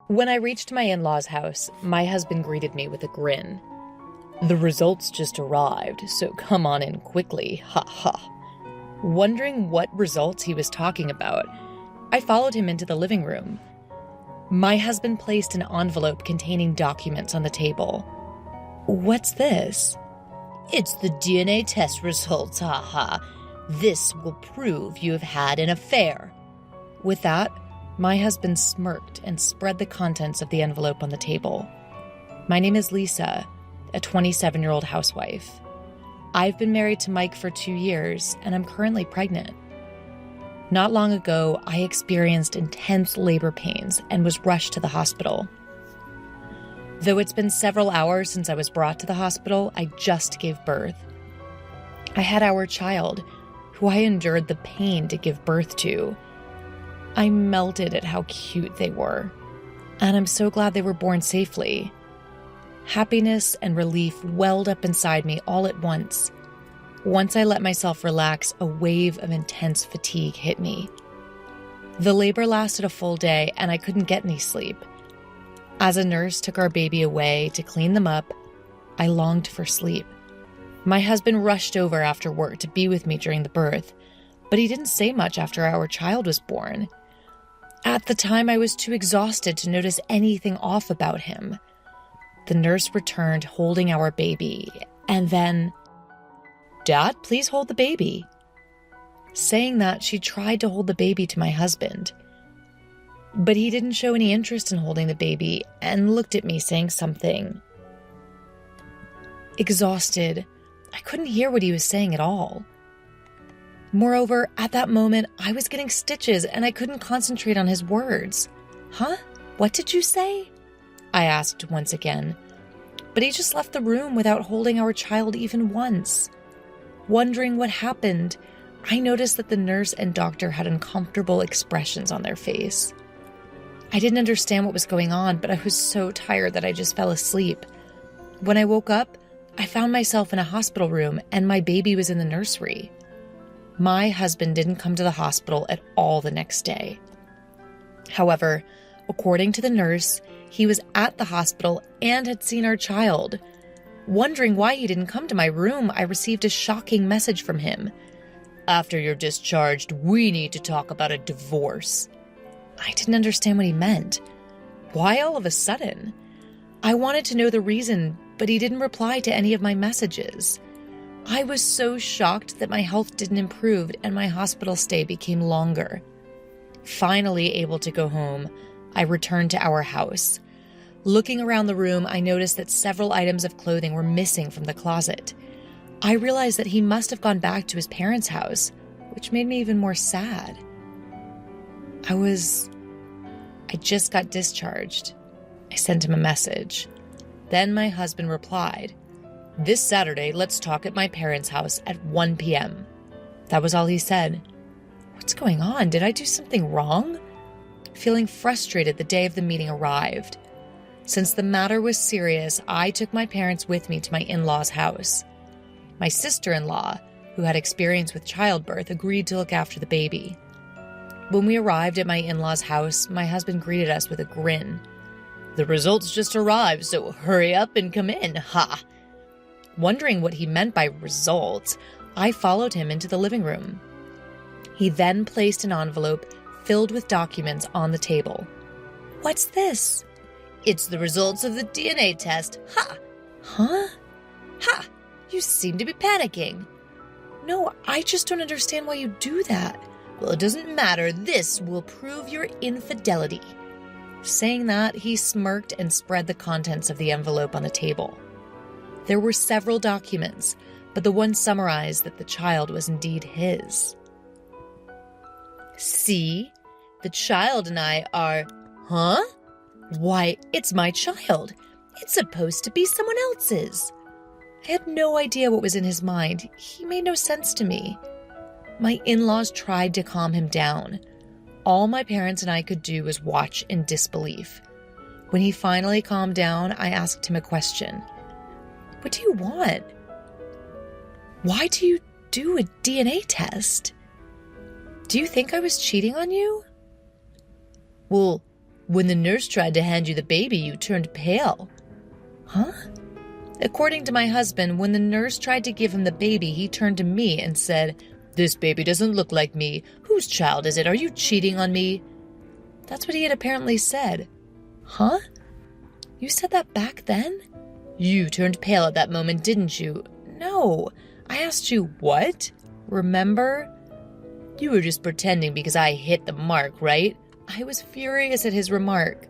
When I reached my in-laws' house, my husband greeted me with a grin. "The results just arrived, so come on in quickly, ha ha." Wondering what results he was talking about, I followed him into the living room. My husband placed an envelope containing documents on the table. "What's this?" "It's the DNA test results, ha ha. This will prove you have had an affair." With that, my husband smirked and spread the contents of the envelope on the table. "My name is Lisa, a 27-year-old housewife. I've been married to Mike for 2 years, and I'm currently pregnant. Not long ago, I experienced intense labor pains and was rushed to the hospital. Though it's been several hours since I was brought to the hospital, I just gave birth. I had our child, who I endured the pain to give birth to. I melted at how cute they were, and I'm so glad they were born safely. Happiness and relief welled up inside me all at once. Once I let myself relax, a wave of intense fatigue hit me. The labor lasted a full day, and I couldn't get any sleep. As a nurse took our baby away to clean them up, I longed for sleep. My husband rushed over after work to be with me during the birth, but he didn't say much after our child was born. At the time, I was too exhausted to notice anything off about him. The nurse returned holding our baby, and then, "Dad, please hold the baby." Saying that, she tried to hold the baby to my husband. But he didn't show any interest in holding the baby and looked at me saying something. Exhausted, I couldn't hear what he was saying at all. Moreover, at that moment, I was getting stitches and I couldn't concentrate on his words. "Huh? What did you say?" I asked once again. But he just left the room without holding our child even once. Wondering what happened, I noticed that the nurse and doctor had uncomfortable expressions on their face. I didn't understand what was going on, but I was so tired that I just fell asleep. When I woke up, I found myself in a hospital room and my baby was in the nursery. My husband didn't come to the hospital at all the next day. However, according to the nurse, he was at the hospital and had seen our child. Wondering why he didn't come to my room, I received a shocking message from him. "After you're discharged, we need to talk about a divorce." I didn't understand what he meant. Why all of a sudden? I wanted to know the reason, but he didn't reply to any of my messages. I was so shocked that my health didn't improve and my hospital stay became longer. Finally able to go home, I returned to our house. Looking around the room, I noticed that several items of clothing were missing from the closet. I realized that he must have gone back to his parents' house, which made me even more sad. I just got discharged. I sent him a message. Then my husband replied, "This Saturday, let's talk at my parents' house at 1 p.m. That was all he said. What's going on? Did I do something wrong? Feeling frustrated, the day of the meeting arrived. Since the matter was serious, I took my parents with me to my in-laws' house. My sister-in-law, who had experience with childbirth, agreed to look after the baby. When we arrived at my in-laws' house, my husband greeted us with a grin. "The results just arrived, so hurry up and come in, ha!" Wondering what he meant by results, I followed him into the living room. He then placed an envelope filled with documents on the table. "What's this?" "It's the results of the DNA test, ha!" "Huh? "Ha! You seem to be panicking." "No, I just don't understand why you do that." "Well, it doesn't matter. This will prove your infidelity." Saying that, he smirked and spread the contents of the envelope on the table. There were several documents, but the one summarized that the child was indeed his. "See? The child and I are..." "Huh? Why, it's my child. "It's supposed to be someone else's." I had no idea what was in his mind. He made no sense to me. My in-laws tried to calm him down. All my parents and I could do was watch in disbelief. When he finally calmed down, I asked him a question. "What do you want? Why do you do a DNA test? Do you think I was cheating on you?" "Well, When the nurse tried to hand you the baby, you turned pale. Huh? According to my husband, when the nurse tried to give him the baby, he turned to me and said, This baby doesn't look like me. Whose child is it? Are you cheating on me? That's what he had apparently said. Huh? You said that back then? You turned pale at that moment, didn't you? No. I asked you what? Remember? You were just pretending because I hit the mark, right? I was furious at his remark.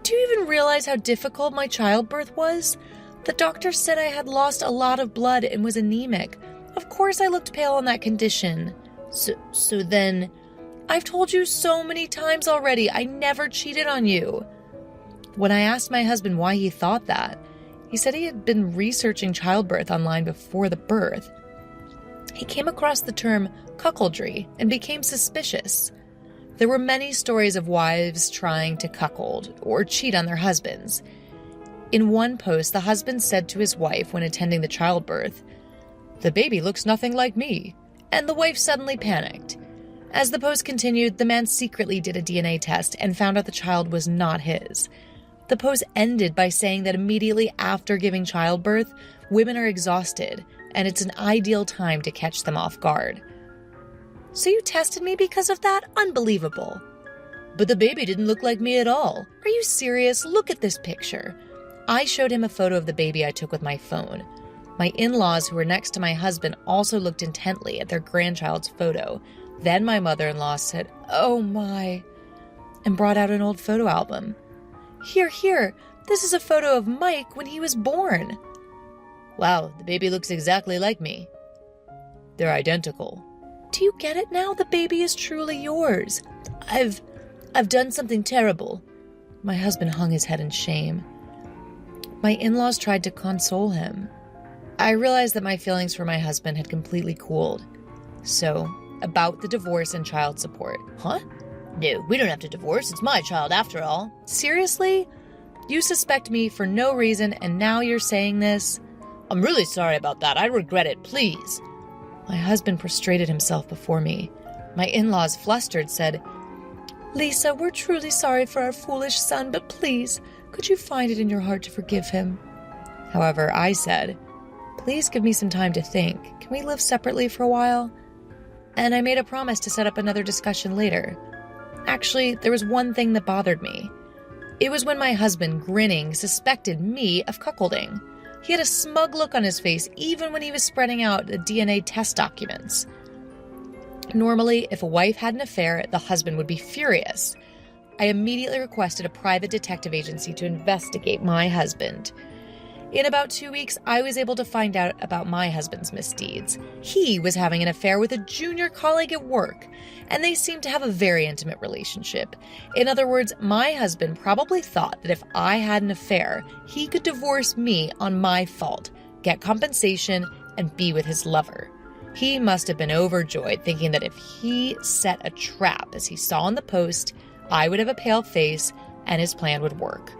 Do you even realize how difficult my childbirth was? The doctor said I had lost a lot of blood and was anemic. Of course I looked pale in that condition. So then... I've told you so many times already, I never cheated on you. When I asked my husband why he thought that, he said he had been researching childbirth online before the birth. He came across the term cuckoldry and became suspicious. There were many stories of wives trying to cuckold or cheat on their husbands. In one post, the husband said to his wife when attending the childbirth, "The baby looks nothing like me," and the wife suddenly panicked. As the post continued, the man secretly did a DNA test and found out the child was not his. The post ended by saying that immediately after giving childbirth, women are exhausted, and it's an ideal time to catch them off guard. So you tested me because of that? Unbelievable. But the baby didn't look like me at all. Are you serious? Look at this picture. I showed him a photo of the baby I took with my phone. My in-laws, who were next to my husband, also looked intently at their grandchild's photo. Then my mother-in-law said, "Oh my," and brought out an old photo album. Here, this is a photo of Mike when he was born. Wow, the baby looks exactly like me. They're identical. Do you get it now? The baby is truly yours. I've done something terrible. My husband hung his head in shame. My in-laws tried to console him. I realized that my feelings for my husband had completely cooled. So, about the divorce and child support. Huh? No, we don't have to divorce. It's my child after all. Seriously? You suspect me for no reason and now you're saying this? I'm really sorry about that. I regret it. Please. My husband prostrated himself before me. My in-laws, flustered, said, "Lisa, we're truly sorry for our foolish son, but please, could you find it in your heart to forgive him?" However, I said, "Please give me some time to think. Can we live separately for a while?" And I made a promise to set up another discussion later. Actually, there was one thing that bothered me. It was when my husband, grinning, suspected me of cuckolding. He had a smug look on his face even when he was spreading out the DNA test documents. Normally, if a wife had an affair, the husband would be furious. I immediately requested a private detective agency to investigate my husband. In about 2 weeks, I was able to find out about my husband's misdeeds. He was having an affair with a junior colleague at work, and they seemed to have a very intimate relationship. In other words, my husband probably thought that if I had an affair, he could divorce me on my fault, get compensation, and be with his lover. He must have been overjoyed, thinking that if he set a trap, as he saw in the post, I would have a pale face and his plan would work.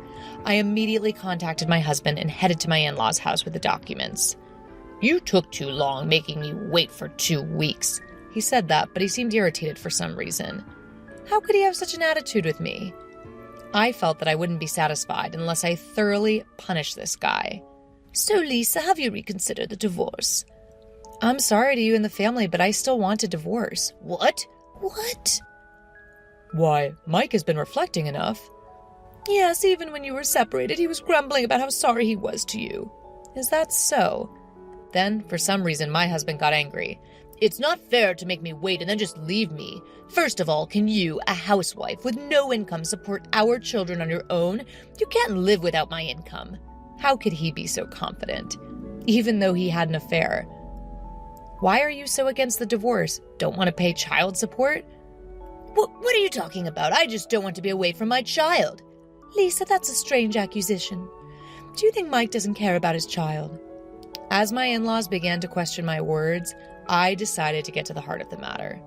I immediately contacted my husband and headed to my in-laws' house with the documents. "You took too long making me wait for 2 weeks. He said that, but he seemed irritated for some reason. How could he have such an attitude with me? I felt that I wouldn't be satisfied unless I thoroughly punished this guy. "So, Lisa, have you reconsidered the divorce?" "I'm sorry to you and the family, but I still want a divorce." What? "Why, Mike has been reflecting enough." "Yes, even when you were separated, he was grumbling about how sorry he was to you." "Is that so?" Then, for some reason, my husband got angry. "It's not fair to make me wait and then just leave me. First of all, can you, a housewife with no income, support our children on your own? You can't live without my income." How could he be so confident, even though he had an affair? "Why are you so against the divorce? Don't want to pay child support?" What are you talking about? I just don't want to be away from my child." "Lisa, that's a strange accusation. Do you think Mike doesn't care about his child?" As my in-laws began to question my words, I decided to get to the heart of the matter.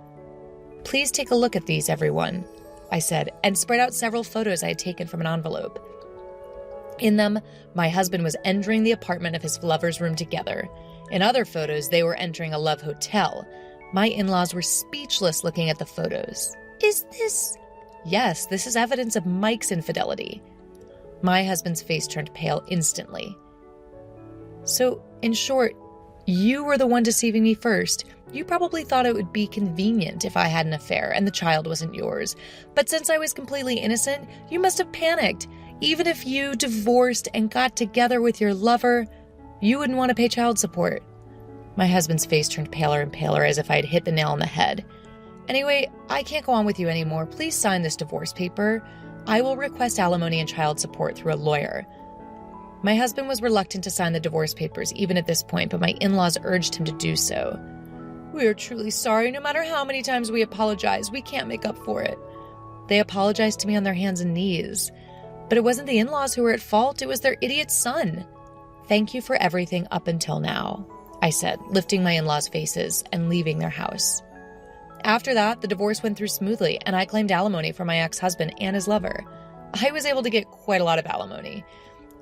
"Please take a look at these, everyone," I said, and spread out several photos I had taken from an envelope. In them, my husband was entering the apartment of his lover's room together. In other photos, they were entering a love hotel. My in-laws were speechless looking at the photos. Is this Yes, this is evidence of Mike's infidelity. My husband's face turned pale instantly. So, in short, you were the one deceiving me first. You probably thought it would be convenient if I had an affair and the child wasn't yours. But since I was completely innocent, you must have panicked. Even if you divorced and got together with your lover, you wouldn't want to pay child support. My husband's face turned paler and paler as if I had hit the nail on the head. Anyway, I can't go on with you anymore. Please sign this divorce paper. I will request alimony and child support through a lawyer. My husband was reluctant to sign the divorce papers even at this point, but my in-laws urged him to do so. We are truly sorry. No matter how many times we apologize, we can't make up for it. They apologized to me on their hands and knees. But it wasn't the in-laws who were at fault. It was their idiot son. Thank you for everything up until now, I said, lifting my in-laws' faces and leaving their house. After that, the divorce went through smoothly, and I claimed alimony for my ex-husband and his lover. I was able to get quite a lot of alimony.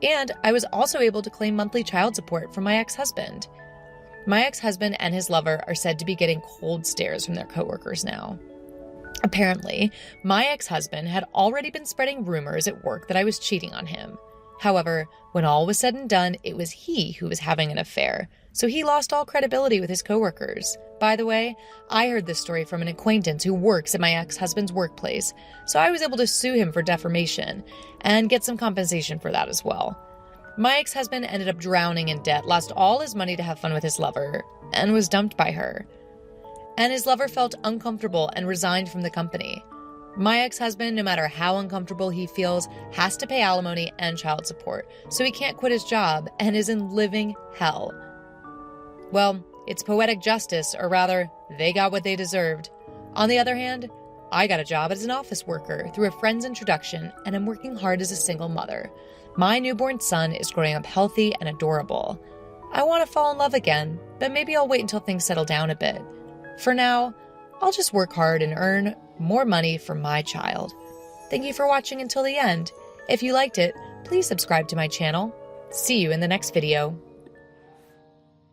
And I was also able to claim monthly child support from my ex-husband. My ex-husband and his lover are said to be getting cold stares from their coworkers now. Apparently, my ex-husband had already been spreading rumors at work that I was cheating on him. However, when all was said and done, it was he who was having an affair, so he lost all credibility with his coworkers. By the way, I heard this story from an acquaintance who works at my ex-husband's workplace, so I was able to sue him for defamation and get some compensation for that as well. My ex-husband ended up drowning in debt, lost all his money to have fun with his lover, and was dumped by her. And his lover felt uncomfortable and resigned from the company. My ex-husband, no matter how uncomfortable he feels, has to pay alimony and child support, so he can't quit his job and is in living hell. Well, it's poetic justice, or rather, they got what they deserved. On the other hand, I got a job as an office worker through a friend's introduction, and I'm working hard as a single mother. My newborn son is growing up healthy and adorable. I want to fall in love again, but maybe I'll wait until things settle down a bit. For now, I'll just work hard and earn more money for my child. Thank you for watching until the end. If you liked it, please subscribe to my channel. See you in the next video.